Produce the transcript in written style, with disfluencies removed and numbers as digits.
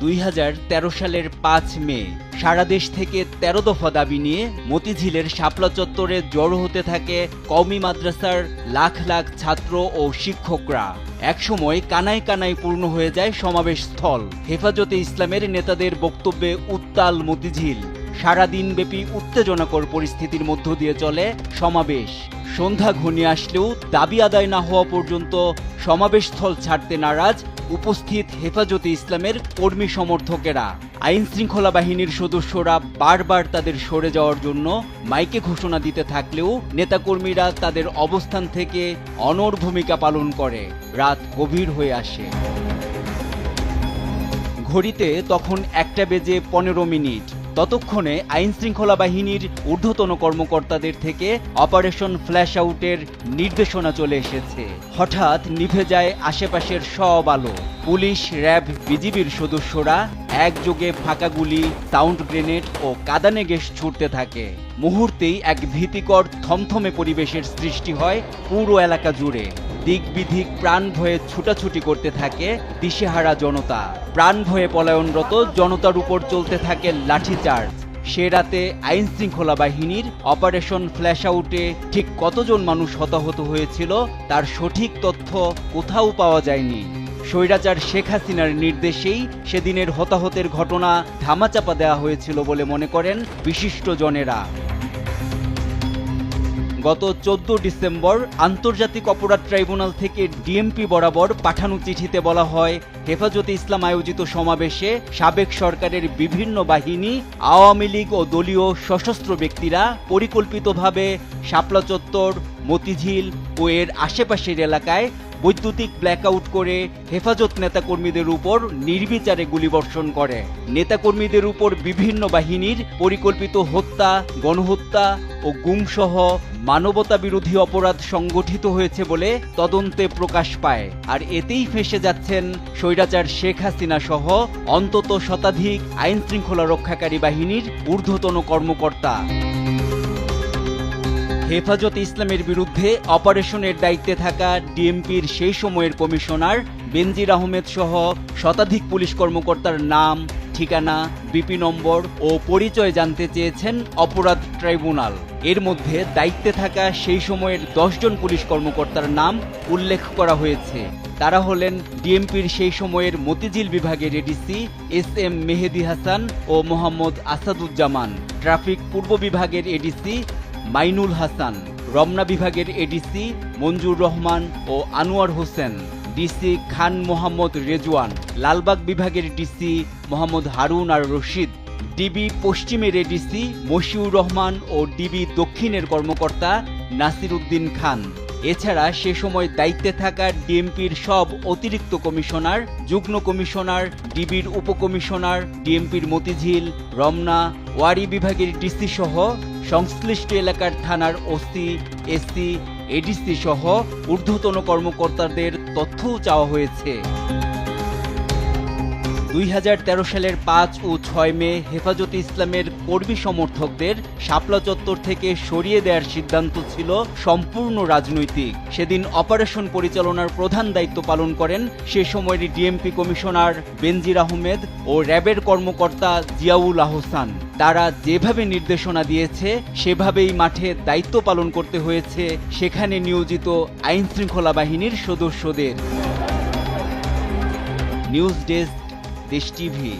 2013 সালের 5 মে সারা দেশ থেকে 13 দফা দাবি নিয়ে মতিঝিলের শাপলা চত্বরে জড়ো হতে থাকে কওমি মাদ্রাসার লাখ লাখ ছাত্র ও শিক্ষকরা। একসময় কানায় কানায় পূর্ণ হয়ে যায় সমাবেশ স্থল। হেফাজতে ইসলামের নেতাদের বক্তব্যে উত্তাল মতিঝিল। সারাদিন ব্যাপী উত্তেজনাকর পরিস্থিতির মধ্য দিয়ে চলে সমাবেশ। সন্ধ্যা ঘনিয়ে আসলেও দাবি আদায় না হওয়া পর্যন্ত সমাবেশস্থল ছাড়তে নারাজ উপস্থিত হেফাজতে ইসলামের কর্মী সমর্থকেরা। আইন শৃঙ্খলা বাহিনীর সদস্যরা বারবার তাদের সরে যাওয়ার জন্য মাইকে ঘোষণা দিতে থাকলেও নেতাকর্মীরা তাদের অবস্থান থেকে অনড় ভূমিকা পালন করে। রাত গভীর হয়ে আসে। ঘড়িতে তখন 1:15। ততক্ষণে আইন শৃঙ্খলা বাহিনীর ঊর্ধ্বতন কর্মকর্তাদের থেকে অপারেশন ফ্ল্যাশ আউটের নির্দেশনা চলে এসেছে। হঠাৎ নিভে যায় আশেপাশের সব আলো। পুলিশ, র্যাব, বিজিবির সদস্যরা একযোগে ফাঁকা গুলি, সাউন্ড গ্রেনেড ও কাঁদানে গ্যাস ছুটতে থাকে। মুহূর্তেই এক ভীতিকর থমথমে পরিবেশের সৃষ্টি হয় পুরো এলাকা জুড়ে। দিক বিদিক প্রাণ ভয়ে ছুটাছুটি করতে থাকে দিশেহারা জনতা। প্রাণ ভয়ে পলায়নরত জনতার উপর চলতে থাকে লাঠিচার্জ। সে রাতে আইন শৃঙ্খলা বাহিনীর অপারেশন ফ্ল্যাশ আউটে ঠিক কতজন মানুষ হতাহত হয়েছিল তার সঠিক তথ্য কোথাও পাওয়া যায়নি। স্বৈরাচার শেখ হাসিনার নির্দেশেই সেদিনের হতাহতের ঘটনা ধামাচাপা দেওয়া হয়েছিল বলে মনে করেন বিশিষ্টজনেরা। গত 14 ডিসেম্বর আন্তর্জাতিক অপরাধ ট্রাইব্যুনাল থেকে ডিএমপি বরাবর পাঠানো চিঠিতে বলা হয়, হেফাজতে ইসলাম আয়োজিত সমাবেশে সাবেক সরকারের বিভিন্ন বাহিনী, আওয়ামী লীগ ও দলীয় সশস্ত্র ব্যক্তিরা পরিকল্পিতভাবে শাপলা চত্বর, মতিঝিল ও এর আশেপাশের এলাকায় বৈদ্যুতিক ব্ল্যাকআউট করে হেফাজত নেতাকর্মীদের উপর নির্বিচারে গুলিবর্ষণ করে। নেতাকর্মীদের উপর বিভিন্ন বাহিনীর পরিকল্পিত হত্যা, গণহত্যা ও গুমসহ মানবতা বিরোধী অপরাধ সংগঠিত হয়েছে বলে তদন্তে প্রকাশ পায়। আর এতেই ফেঁসে যাচ্ছেন স্বৈরাচার শেখ হাসিনা সহ অন্তত শতাধিক আইন শৃঙ্খলা রক্ষাকারী বাহিনীর ঊর্ধ্বতন কর্মকর্তা। হেফাজতে ইসলামের বিরুদ্ধে অপারেশনের দায়িত্বে থাকা ডিএমপির সেই সময়ের কমিশনার বেনজির আহমেদ সহ শতাধিক পুলিশ কর্মকর্তার নাম, ঠিকানা, বিপি নম্বর ও পরিচয় জানতে চেয়েছেন অপরাধ ট্রাইব্যুনাল। এর মধ্যে দায়িত্বে থাকা সেই সময়ের 10 জন পুলিশ কর্মকর্তার নাম উল্লেখ করা হয়েছে। তারা হলেন ডিএমপির সেই সময়ের মতিঝিল বিভাগের এডিসি SM মেহেদি হাসান ও মোহাম্মদ আসাদুজ্জামান, ট্রাফিক পূর্ব বিভাগের এডিসি মাইনুল হাসান, রমনা বিভাগের এডিসি মঞ্জুর রহমান ও আনোয়ার হোসেন, ডিসি খান মোহাম্মদ রেজওয়ান, লালবাগ বিভাগের ডিসি মোহাম্মদ হারুন আর রশিদ, ডিবি পশ্চিমের এডিসি মশিউর রহমান ও ডিবি দক্ষিণের কর্মকর্তা নাসির উদ্দিন খান। এছাড়া সে সময় দায়িত্বে থাকা ডিএমপির সব অতিরিক্ত কমিশনার, যুগ্ম কমিশনার, ডিবির উপকমিশনার, ডিএমপির মতিঝিল, রমনা, ওয়ারী বিভাগের ডিসি সহ সংশ্লিষ্ট এলাকার থানার ওসি, এসি, এডিসি সহ ঊর্ধ্বতন কর্মকর্তাদের তথ্যও চাওয়া হয়েছে। 2013 সালের 5 ও 6 মে হেফাজতে ইসলামের কর্মী সমর্থকদের শাপলা চত্বর থেকে সরিয়ে দেওয়ার সিদ্ধান্ত ছিল সম্পূর্ণ রাজনৈতিক। সেদিন অপারেশন পরিচালনার প্রধান দায়িত্ব পালন করেন সে সময়ের ডিএমপি কমিশনার বেনজির আহমেদ ও র্যাবের কর্মকর্তা জিয়াউল আহসান। তারা যেভাবে নির্দেশনা দিয়েছে সেভাবেই মাঠে দায়িত্ব পালন করতে হয়েছে সেখানে নিয়োজিত আইন শৃঙ্খলা বাহিনীর সদস্যদের। নিউজ ডেস্ক, দেশ টিভি।